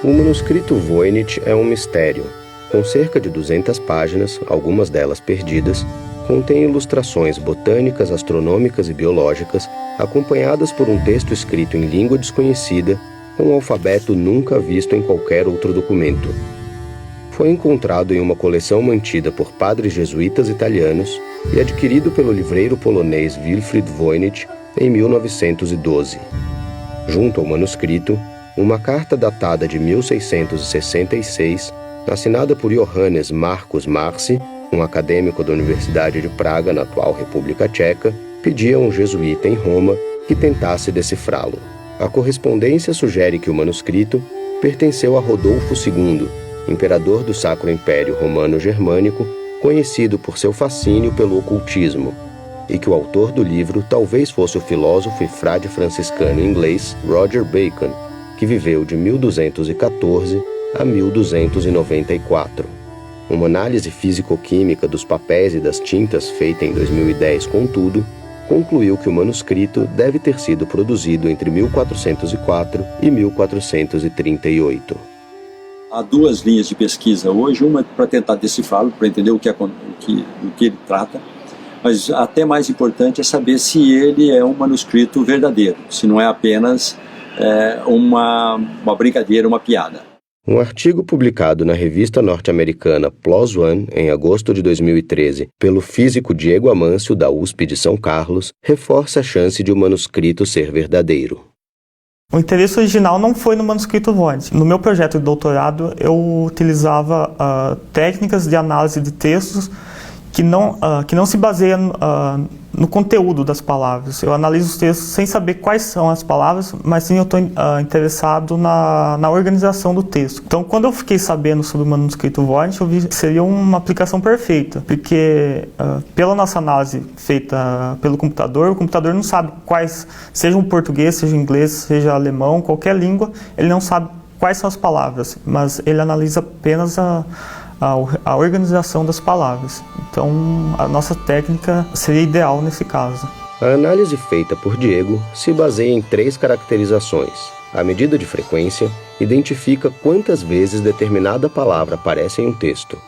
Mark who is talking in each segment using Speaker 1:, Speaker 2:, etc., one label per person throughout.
Speaker 1: O manuscrito Voynich é um mistério. Com cerca de 200 páginas, algumas delas perdidas, contém ilustrações botânicas, astronômicas e biológicas, acompanhadas por um texto escrito em língua desconhecida, com um alfabeto nunca visto em qualquer outro documento. Foi encontrado em uma coleção mantida por padres jesuítas italianos e adquirido pelo livreiro polonês Wilfried Voynich em 1912. Junto ao manuscrito, uma carta datada de 1666, assinada por Johannes Marcus Marci, um acadêmico da Universidade de Praga, na atual República Tcheca, pedia a um jesuíta em Roma que tentasse decifrá-lo. A correspondência sugere que o manuscrito pertenceu a Rodolfo II, imperador do Sacro Império Romano-Germânico, conhecido por seu fascínio pelo ocultismo, e que o autor do livro talvez fosse o filósofo e frade franciscano inglês Roger Bacon, que viveu de 1214 a 1294. Uma análise físico-química dos papéis e das tintas feita em 2010, contudo, concluiu que o manuscrito deve ter sido produzido entre 1404 e 1438.
Speaker 2: Há duas linhas de pesquisa hoje, uma para tentar decifrá-lo, para entender do que ele trata, mas até mais importante é saber se ele é um manuscrito verdadeiro, se não é apenas uma brincadeira, uma piada.
Speaker 1: Um artigo publicado na revista norte-americana PLOS ONE, em agosto de 2013, pelo físico Diego Amâncio, da USP de São Carlos, reforça a chance de o manuscrito ser verdadeiro.
Speaker 3: O interesse original não foi no manuscrito Voynich. No meu projeto de doutorado, eu utilizava técnicas de análise de textos que não se baseiam no conteúdo das palavras. Eu analiso os textos sem saber quais são as palavras, mas sim eu estou interessado na organização do texto. Então, quando eu fiquei sabendo sobre o manuscrito Voynich, eu vi que seria uma aplicação perfeita, porque pela nossa análise feita pelo computador, o computador não sabe quais, seja o português, seja o inglês, seja alemão, qualquer língua, ele não sabe quais são as palavras, mas ele analisa apenas a organização das palavras. Então, a nossa técnica seria ideal nesse caso.
Speaker 1: A análise feita por Diego se baseia em 3 caracterizações. A medida de frequência identifica quantas vezes determinada palavra aparece em um texto.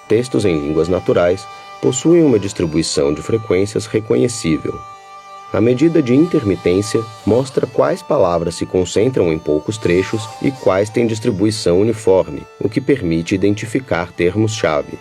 Speaker 1: Textos em línguas naturais possuem uma distribuição de frequências reconhecível. A medida de intermitência mostra quais palavras se concentram em poucos trechos e quais têm distribuição uniforme, o que permite identificar termos-chave.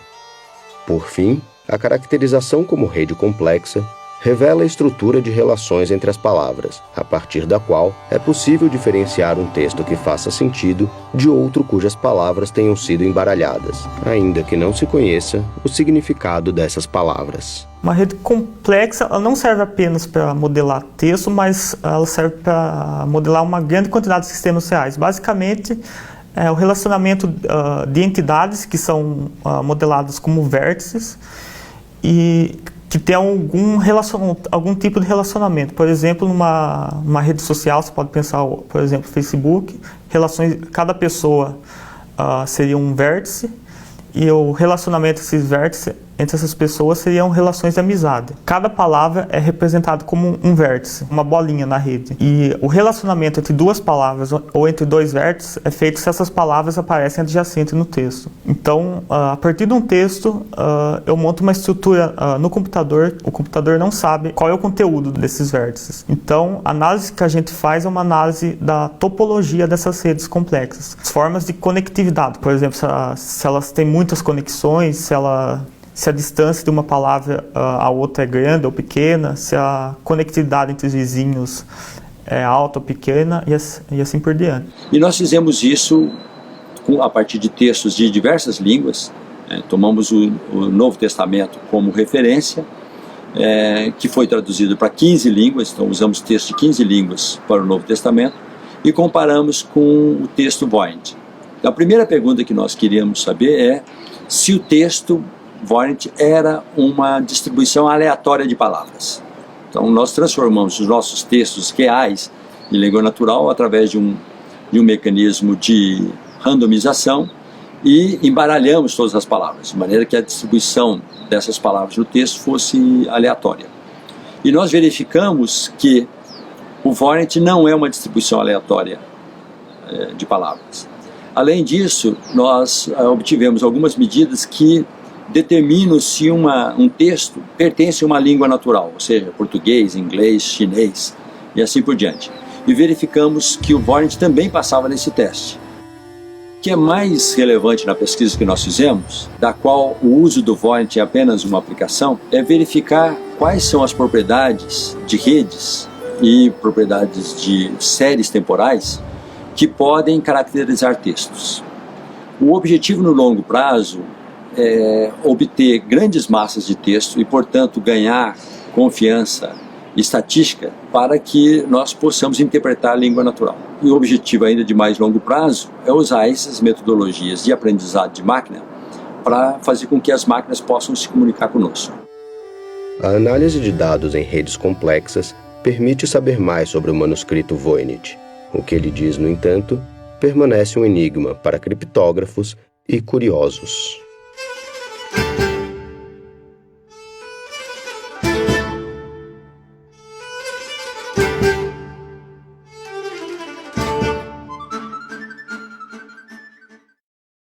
Speaker 1: Por fim, a caracterização como rede complexa revela a estrutura de relações entre as palavras, a partir da qual é possível diferenciar um texto que faça sentido de outro cujas palavras tenham sido embaralhadas, ainda que não se conheça o significado dessas palavras.
Speaker 3: Uma rede complexa ela não serve apenas para modelar texto, mas ela serve para modelar uma grande quantidade de sistemas reais. Basicamente, é o relacionamento de entidades que são modeladas como vértices e que tem algum tipo de relacionamento. Por exemplo, numa rede social, você pode pensar, por exemplo, Facebook, cada pessoa seria um vértice, e o relacionamento entre essas pessoas seriam relações de amizade. Cada palavra é representada como um vértice, uma bolinha na rede. E o relacionamento entre duas palavras ou entre dois vértices é feito se essas palavras aparecem adjacentes no texto. Então, a partir de um texto, eu monto uma estrutura no computador. O computador não sabe qual é o conteúdo desses vértices. Então, a análise que a gente faz é uma análise da topologia dessas redes complexas. As formas de conectividade, por exemplo, se elas têm muitas conexões, se a distância de uma palavra a outra é grande ou pequena, se a conectividade entre os vizinhos é alta ou pequena, e assim por diante.
Speaker 2: E nós fizemos isso a partir de textos de diversas línguas. Tomamos o Novo Testamento como referência, que foi traduzido para 15 línguas, então usamos textos de 15 línguas para o Novo Testamento, e comparamos com o texto Voynich. A primeira pergunta que nós queríamos saber é se o texto Voynich era uma distribuição aleatória de palavras. Então nós transformamos os nossos textos reais em língua natural através de um mecanismo de randomização e embaralhamos todas as palavras, de maneira que a distribuição dessas palavras no texto fosse aleatória. E nós verificamos que o Voynich não é uma distribuição aleatória de palavras. Além disso, nós obtivemos algumas medidas que determinam se um texto pertence a uma língua natural, ou seja, português, inglês, chinês e assim por diante. E verificamos que o Voynich também passava nesse teste. O que é mais relevante na pesquisa que nós fizemos, da qual o uso do Voynich é apenas uma aplicação, é verificar quais são as propriedades de redes e propriedades de séries temporais que podem caracterizar textos. O objetivo no longo prazo é obter grandes massas de texto e, portanto, ganhar confiança estatística para que nós possamos interpretar a língua natural. E o objetivo ainda de mais longo prazo é usar essas metodologias de aprendizado de máquina para fazer com que as máquinas possam se comunicar conosco.
Speaker 1: A análise de dados em redes complexas permite saber mais sobre o manuscrito Voynich. O que ele diz, no entanto, permanece um enigma para criptógrafos e curiosos.